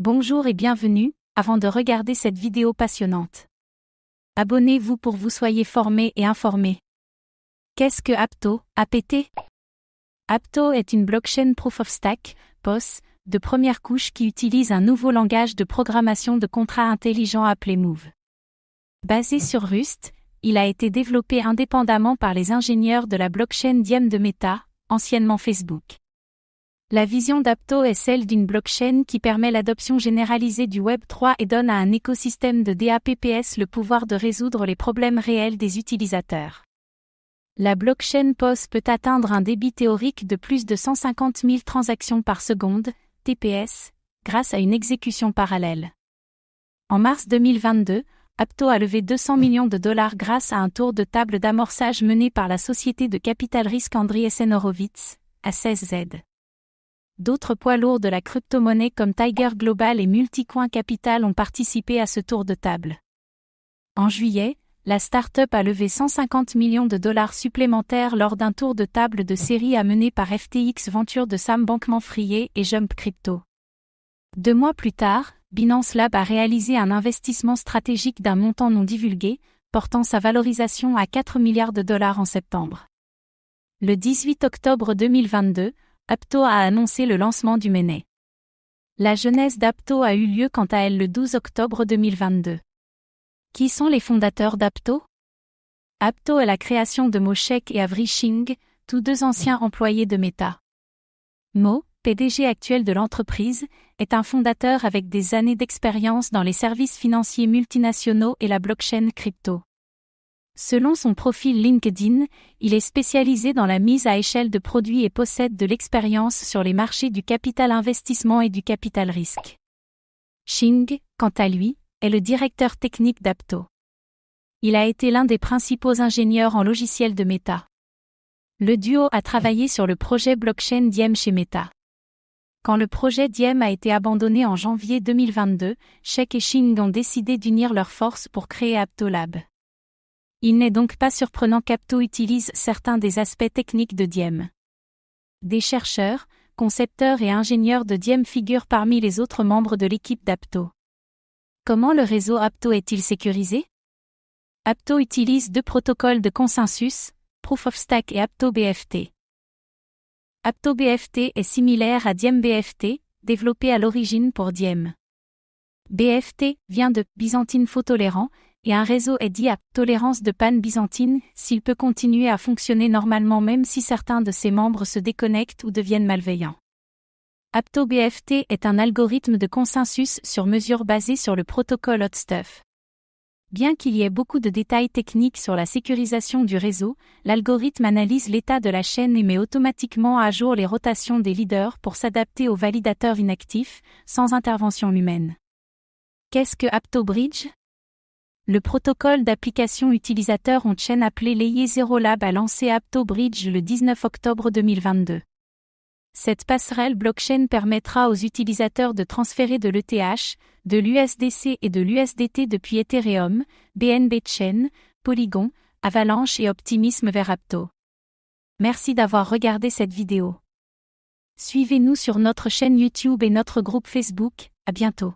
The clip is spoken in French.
Bonjour et bienvenue, avant de regarder cette vidéo passionnante. Abonnez-vous pour vous soyez formés et informés. Qu'est-ce que Apto, APT? Apto est une blockchain Proof of Stake, POS, de première couche qui utilise un nouveau langage de programmation de contrats intelligents appelé Move. Basé sur Rust, il a été développé indépendamment par les ingénieurs de la blockchain Diem de Meta, anciennement Facebook. La vision d'Apto est celle d'une blockchain qui permet l'adoption généralisée du Web3 et donne à un écosystème de DApps le pouvoir de résoudre les problèmes réels des utilisateurs. La blockchain POS peut atteindre un débit théorique de plus de 150 000 transactions par seconde, TPS, grâce à une exécution parallèle. En mars 2022, Apto a levé 200 millions de dollars grâce à un tour de table d'amorçage mené par la société de capital risque Andreessen Horowitz, A16Z. D'autres poids lourds de la crypto-monnaie comme Tiger Global et Multicoin Capital ont participé à ce tour de table. En juillet, la start-up a levé 150 millions de dollars supplémentaires lors d'un tour de table de série mené par FTX Venture de Sam Bankman-Fried et Jump Crypto. 2 mois plus tard, Binance Lab a réalisé un investissement stratégique d'un montant non divulgué, portant sa valorisation à 4 milliards de dollars en septembre. Le 18 octobre 2022, Apto a annoncé le lancement du mainnet. La genèse d'Apto a eu lieu quant à elle le 12 octobre 2022. Qui sont les fondateurs d'Apto? Apto est la création de Mo Shek et Avery Shing, tous deux anciens employés de Meta. Mo, PDG actuel de l'entreprise, est un fondateur avec des années d'expérience dans les services financiers multinationaux et la blockchain crypto. Selon son profil LinkedIn, il est spécialisé dans la mise à échelle de produits et possède de l'expérience sur les marchés du capital investissement et du capital risque. Shing, quant à lui, est le directeur technique d'Apto. Il a été l'un des principaux ingénieurs en logiciel de Meta. Le duo a travaillé sur le projet blockchain Diem chez Meta. Quand le projet Diem a été abandonné en janvier 2022, Shek et Shing ont décidé d'unir leurs forces pour créer Apto Lab. Il n'est donc pas surprenant qu'Apto utilise certains des aspects techniques de Diem. Des chercheurs, concepteurs et ingénieurs de Diem figurent parmi les autres membres de l'équipe d'Apto. Comment le réseau Apto est-il sécurisé? Apto utilise 2 protocoles de consensus, Proof of Stake et Apto BFT. Apto BFT est similaire à Diem BFT, développé à l'origine pour Diem. BFT vient de Byzantine Fault Tolérant, et un réseau est dit à tolérance de panne byzantine s'il peut continuer à fonctionner normalement même si certains de ses membres se déconnectent ou deviennent malveillants. Apto BFT est un algorithme de consensus sur mesure basé sur le protocole Hot Stuff. Bien qu'il y ait beaucoup de détails techniques sur la sécurisation du réseau, l'algorithme analyse l'état de la chaîne et met automatiquement à jour les rotations des leaders pour s'adapter aux validateurs inactifs, sans intervention humaine. Qu'est-ce que Apto Bridge? Le protocole d'application utilisateur on-chain appelé Layer 0 Lab a lancé Apto Bridge le 19 octobre 2022. Cette passerelle blockchain permettra aux utilisateurs de transférer de l'ETH, de l'USDC et de l'USDT depuis Ethereum, BNB Chain, Polygon, Avalanche et Optimism vers Apto. Merci d'avoir regardé cette vidéo. Suivez-nous sur notre chaîne YouTube et notre groupe Facebook, à bientôt.